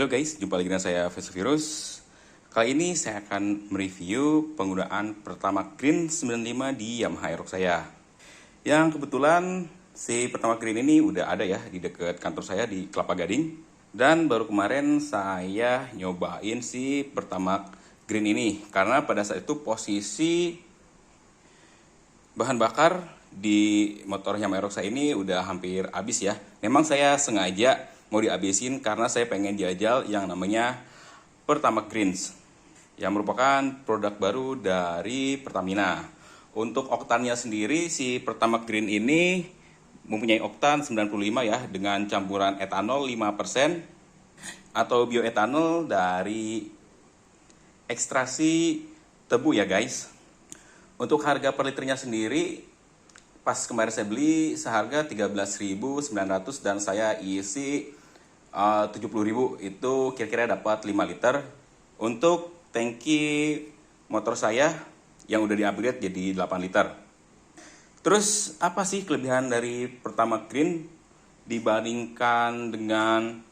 Halo guys, jumpa lagi dengan saya Virus. Kali ini saya akan mereview penggunaan Pertamax Green 95 di Yamaha Aerox saya. Yang kebetulan si Pertamax Green ini udah ada ya di dekat kantor saya di Kelapa Gading. Dan baru kemarin saya nyobain si Pertamax Green ini. Karena pada saat itu posisi bahan bakar di motor Yamaha Aerox saya ini udah hampir habis ya. Memang saya sengaja mau dihabisin karena saya pengen jajal yang namanya Pertamax Greens yang merupakan produk baru dari Pertamina. Untuk oktannya sendiri si Pertamax Green ini mempunyai oktan 95 ya dengan campuran etanol 5% atau bioetanol dari ekstraksi tebu ya guys. Untuk harga per liternya sendiri pas kemarin saya beli seharga 13.900 dan saya isi 70.000 itu kira-kira dapat 5 liter. Untuk tangki motor saya yang udah di-upgrade jadi 8 liter. Terus apa sih kelebihan dari Pertamax Green dibandingkan dengan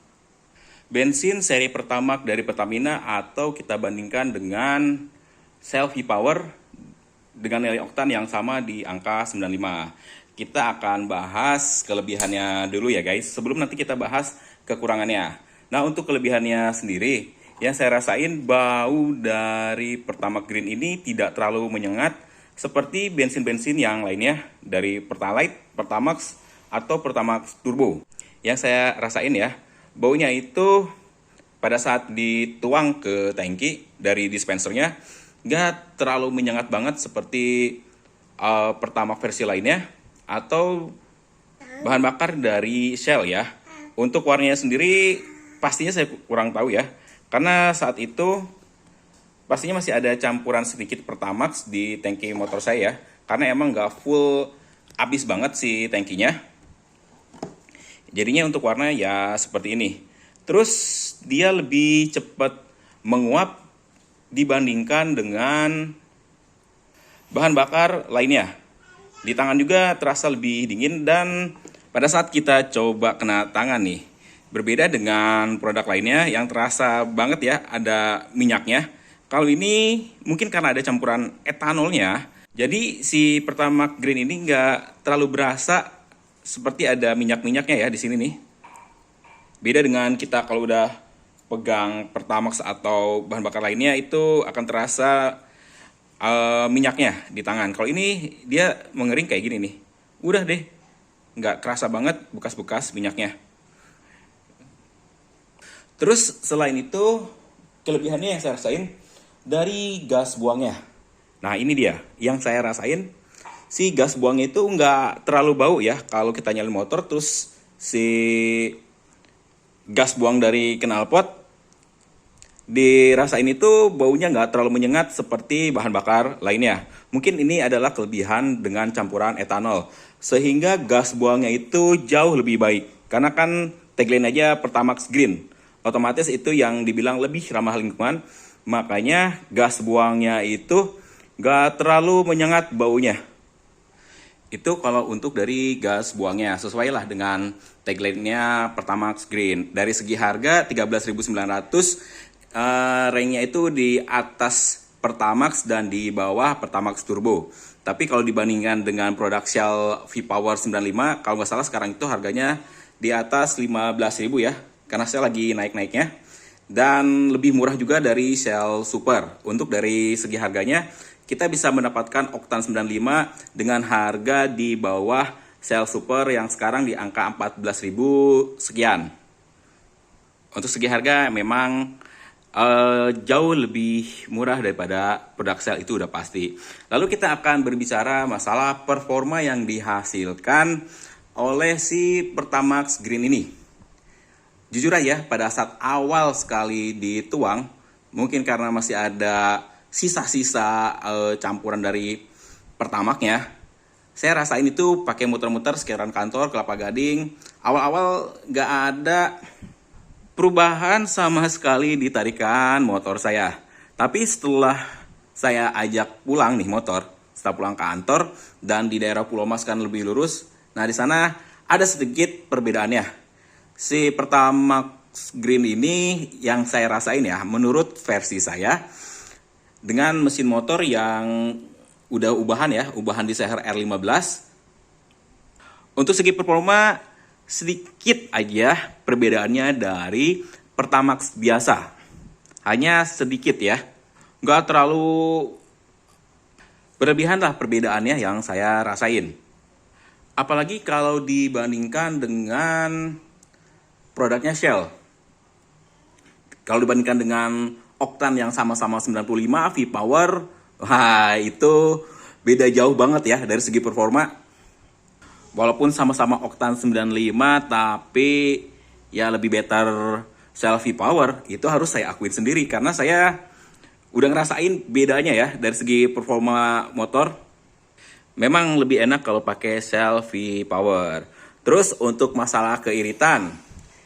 bensin seri Pertamax dari Pertamina atau kita bandingkan dengan Shell V-Power dengan nilai oktan yang sama di angka 95. Kita akan bahas kelebihannya dulu ya guys, sebelum nanti kita bahas kekurangannya. Nah, untuk kelebihannya sendiri, yang saya rasain bau dari Pertamax Green ini tidak terlalu menyengat seperti bensin-bensin yang lainnya dari Pertalite, Pertamax, atau Pertamax Turbo. Yang saya rasain ya, baunya itu pada saat dituang ke tangki dari dispensernya nggak terlalu menyengat banget seperti Pertamax versi lainnya atau bahan bakar dari Shell ya. Untuk warnanya sendiri pastinya saya kurang tahu ya, karena saat itu pastinya masih ada campuran sedikit Pertamax di tangki motor saya ya, karena emang nggak full habis banget si tangkinya. Jadinya untuk warna ya seperti ini. Terus dia lebih cepat menguap dibandingkan dengan bahan bakar lainnya. Di tangan juga terasa lebih dingin dan pada saat kita coba kena tangan nih, berbeda dengan produk lainnya yang terasa banget ya ada minyaknya. Kalau ini mungkin karena ada campuran etanolnya, jadi si Pertamax Green ini nggak terlalu berasa seperti ada minyak-minyaknya ya di sini nih. Beda dengan kita kalau udah pegang Pertamax atau bahan bakar lainnya itu akan terasa minyaknya di tangan. Kalau ini dia mengering kayak gini nih, udah deh nggak kerasa banget bekas-bekas minyaknya. Terus selain itu kelebihannya yang saya rasain dari gas buangnya. Nah ini dia yang saya rasain, si gas buangnya itu nggak terlalu bau ya. Kalau kita nyalain motor terus si gas buang dari knalpot dirasain itu baunya nggak terlalu menyengat seperti bahan bakar lainnya. Mungkin ini adalah kelebihan dengan campuran etanol, sehingga gas buangnya itu jauh lebih baik. Karena kan tagline aja Pertamax Green, otomatis itu yang dibilang lebih ramah lingkungan. Makanya gas buangnya itu nggak terlalu menyengat baunya. Itu kalau untuk dari gas buangnya, sesuai lah dengan tagline-nya Pertamax Green. Dari segi harga 13.900, ranknya itu di atas Pertamax dan di bawah Pertamax Turbo. Tapi kalau dibandingkan dengan produk Shell V-Power 95, kalau nggak salah sekarang itu harganya di atas 15.000 ya, karena Shell lagi naik-naiknya. Dan lebih murah juga dari Shell Super. Untuk dari segi harganya, kita bisa mendapatkan oktan 95 dengan harga di bawah Shell Super yang sekarang di angka 14.000 sekian. Untuk segi harga memang jauh lebih murah daripada produk Shell, itu udah pasti. Lalu kita akan berbicara masalah performa yang dihasilkan oleh si Pertamax Green ini. Jujur aja pada saat awal sekali dituang, mungkin karena masih ada sisa-sisa campuran dari Pertamax-nya, saya rasain itu pakai muter-muter sekitaran kantor Kelapa Gading. Awal-awal nggak ada perubahan sama sekali di tarikan motor saya. Tapi setelah saya ajak pulang nih motor, setelah pulang kantor dan di daerah Pulau Mas kan lebih lurus. Nah di sana ada sedikit perbedaannya. Si Pertamax Green ini yang saya rasain ya, menurut versi saya, dengan mesin motor yang udah ubahan di CHR R15, untuk segi performa sedikit aja perbedaannya dari Pertamax biasa. Hanya sedikit ya, nggak terlalu berlebihan lah perbedaannya yang saya rasain. Apalagi kalau dibandingkan dengan produknya Shell. Kalau dibandingkan dengan oktan yang sama-sama 95 V-Power, wah itu beda jauh banget ya dari segi performa. Walaupun sama-sama oktan 95, tapi ya lebih better Shell V-Power, itu harus saya akuin sendiri. Karena saya udah ngerasain bedanya ya dari segi performa motor. Memang lebih enak kalau pakai Shell V-Power. Terus untuk masalah keiritan,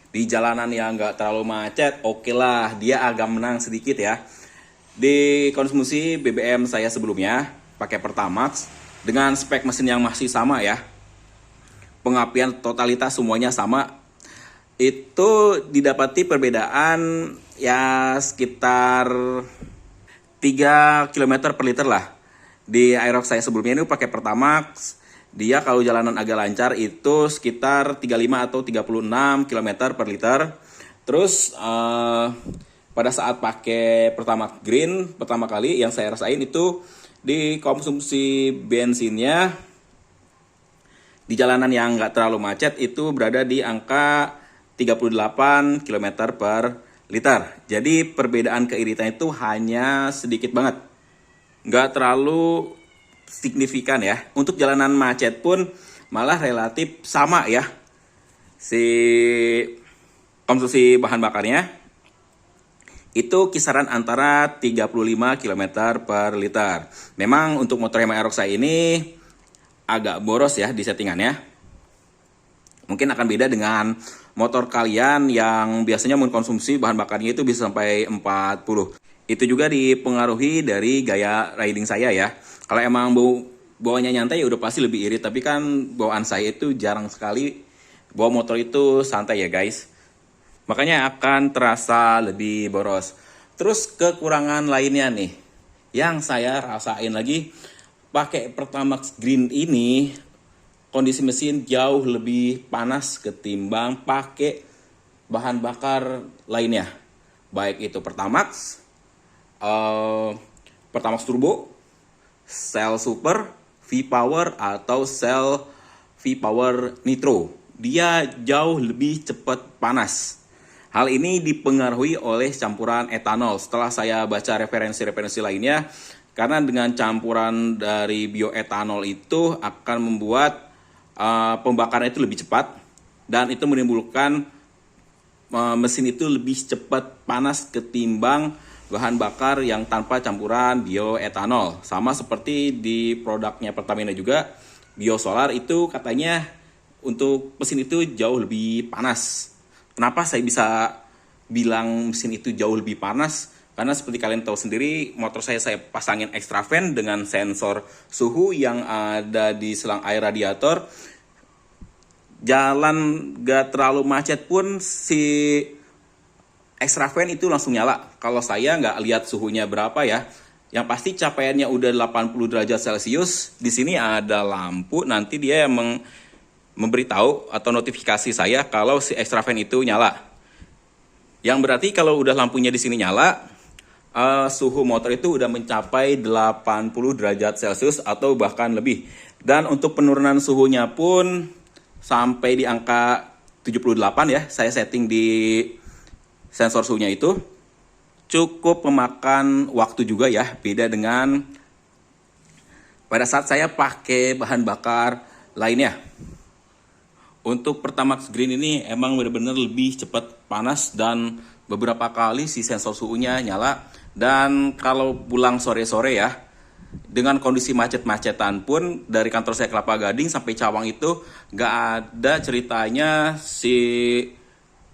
di jalanan yang nggak terlalu macet, oke lah, dia agak menang sedikit ya. Di konsumsi BBM saya sebelumnya, pakai Pertamax, dengan spek mesin yang masih sama ya, pengapian totalitas semuanya sama, itu didapati perbedaan ya sekitar 3 km per liter lah. Di Aerox saya sebelumnya ini pakai Pertamax, dia kalau jalanan agak lancar itu sekitar 35 atau 36 km per liter. Terus pada saat pakai Pertamax Green pertama kali yang saya rasain itu di konsumsi bensinnya di jalanan yang nggak terlalu macet itu berada di angka 38 km per liter. Jadi perbedaan keiritan itu hanya sedikit banget, nggak terlalu signifikan ya. Untuk jalanan macet pun malah relatif sama ya, si konsumsi bahan bakarnya itu kisaran antara 35 km per liter. Memang untuk motor Yamaha Aerox ini agak boros ya di settingannya. Mungkin akan beda dengan motor kalian yang biasanya mengkonsumsi bahan bakarnya itu bisa sampai 40. Itu juga dipengaruhi dari gaya riding saya ya. Kalau emang bawanya nyantai ya udah pasti lebih irit. Tapi kan bawaan saya itu jarang sekali bawa motor itu santai ya guys. Makanya akan terasa lebih boros. Terus kekurangan lainnya nih, yang saya rasain lagi, pakai Pertamax Green ini kondisi mesin jauh lebih panas ketimbang pakai bahan bakar lainnya. Baik itu Pertamax, Pertamax Turbo, Shell Super, V-Power atau Shell V-Power Nitro. Dia jauh lebih cepat panas. Hal ini dipengaruhi oleh campuran etanol. Setelah saya baca referensi-referensi lainnya, karena dengan campuran dari bioetanol itu akan membuat pembakaran itu lebih cepat, dan itu menimbulkan mesin itu lebih cepat panas ketimbang bahan bakar yang tanpa campuran bioetanol. Sama seperti di produknya Pertamina juga, biosolar itu katanya untuk mesin itu jauh lebih panas. Kenapa saya bisa bilang mesin itu jauh lebih panas? Karena seperti kalian tahu sendiri, motor saya pasangin extra fan dengan sensor suhu yang ada di selang air radiator. Jalan gak terlalu macet pun si extra fan itu langsung nyala. Kalau saya nggak lihat suhunya berapa ya, yang pasti capaiannya udah 80 derajat Celcius. Di sini ada lampu, nanti dia yang memberitahu atau notifikasi saya kalau si extra fan itu nyala. Yang berarti kalau udah lampunya di sini nyala, suhu motor itu udah mencapai 80 derajat Celcius atau bahkan lebih. Dan untuk penurunan suhunya pun sampai di angka 78 ya, saya setting di sensor suhunya itu. Cukup memakan waktu juga ya, beda dengan pada saat saya pakai bahan bakar lainnya. Untuk Pertamax Green ini emang benar-benar lebih cepat panas dan beberapa kali si sensor suhunya nyala. Dan kalau pulang sore-sore ya, dengan kondisi macet-macetan pun dari kantor saya Kelapa Gading sampai Cawang itu nggak ada ceritanya si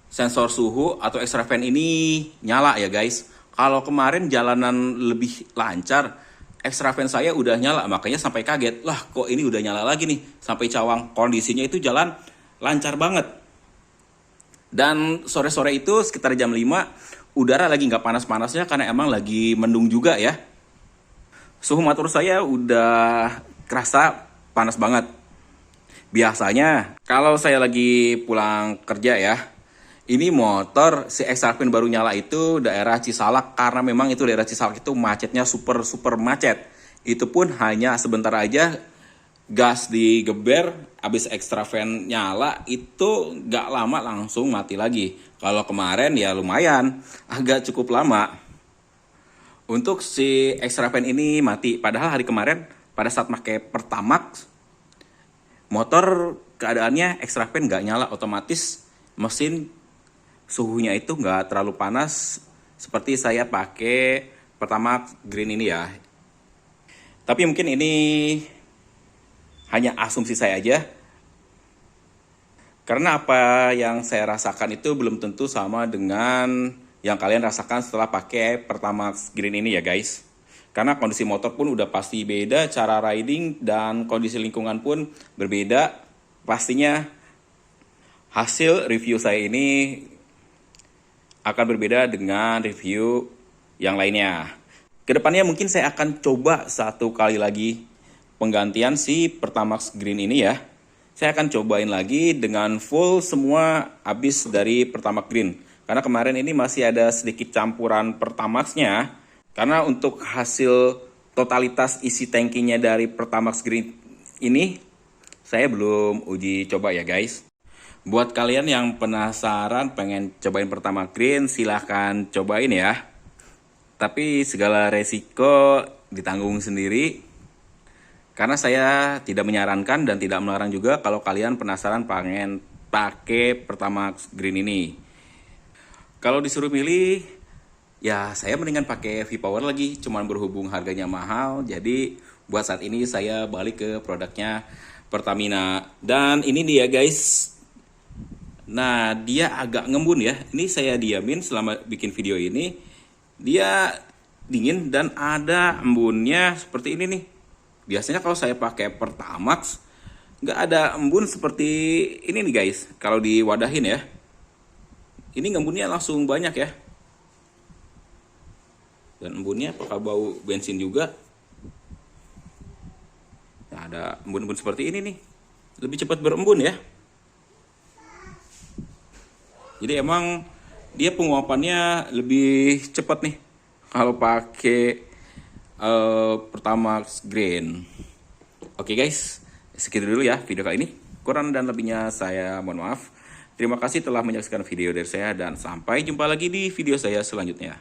sensor suhu atau extra fan ini nyala ya guys. Kalau kemarin jalanan lebih lancar, extra fan saya udah nyala, makanya sampai kaget. Lah kok ini udah nyala lagi nih sampai Cawang, kondisinya itu jalan lancar banget. Dan sore-sore itu sekitar jam 5, udara lagi nggak panas-panasnya karena emang lagi mendung juga ya. Suhu motor saya udah kerasa panas banget. Biasanya kalau saya lagi pulang kerja ya, ini motor si Extravan baru nyala itu daerah Cisalak, karena memang itu daerah Cisalak itu macetnya super macet. Itu pun hanya sebentar aja, gas digeber, habis Extravan nyala itu gak lama langsung mati lagi. Kalau kemarin ya lumayan, agak cukup lama. Untuk si Extravan ini mati, padahal hari kemarin pada saat pakai Pertamax, motor keadaannya Extravan gak nyala, otomatis mesin suhunya itu nggak terlalu panas seperti saya pakai Pertamax Green ini ya. Tapi mungkin ini hanya asumsi saya aja, karena apa yang saya rasakan itu belum tentu sama dengan yang kalian rasakan setelah pakai Pertamax Green ini ya guys. Karena kondisi motor pun udah pasti beda, cara riding dan kondisi lingkungan pun berbeda. Pastinya hasil review saya ini akan berbeda dengan review yang lainnya. Kedepannya mungkin saya akan coba satu kali lagi penggantian si Pertamax Green ini ya. Saya akan cobain lagi dengan full semua habis dari Pertamax Green. Karena kemarin ini masih ada sedikit campuran Pertamax-nya. Karena untuk hasil totalitas isi tangkinya dari Pertamax Green ini, saya belum uji coba ya guys. Buat kalian yang penasaran pengen cobain Pertamax Green, silahkan cobain ya. Tapi segala resiko ditanggung sendiri. Karena saya tidak menyarankan dan tidak melarang juga kalau kalian penasaran pengen pakai Pertamax Green ini. Kalau disuruh milih, ya saya mendingan pakai V-Power lagi. Cuman berhubung harganya mahal, jadi buat saat ini saya balik ke produknya Pertamina. Dan ini dia guys. Nah, dia agak ngembun ya. Ini saya diamin selama bikin video ini. Dia dingin dan ada embunnya seperti ini nih. Biasanya kalau saya pakai Pertamax, nggak ada embun seperti ini nih guys. Kalau diwadahin ya. Ini embunnya langsung banyak ya. Dan embunnya apakah bau bensin juga. Nah, ada embun-embun seperti ini nih. Lebih cepat berembun ya. Jadi emang dia penguapannya lebih cepat nih kalau pakai Pertamax Green. Oke guys, segitu dulu ya video kali ini. Kurang dan lebihnya saya mohon maaf. Terima kasih telah menyaksikan video dari saya dan sampai jumpa lagi di video saya selanjutnya.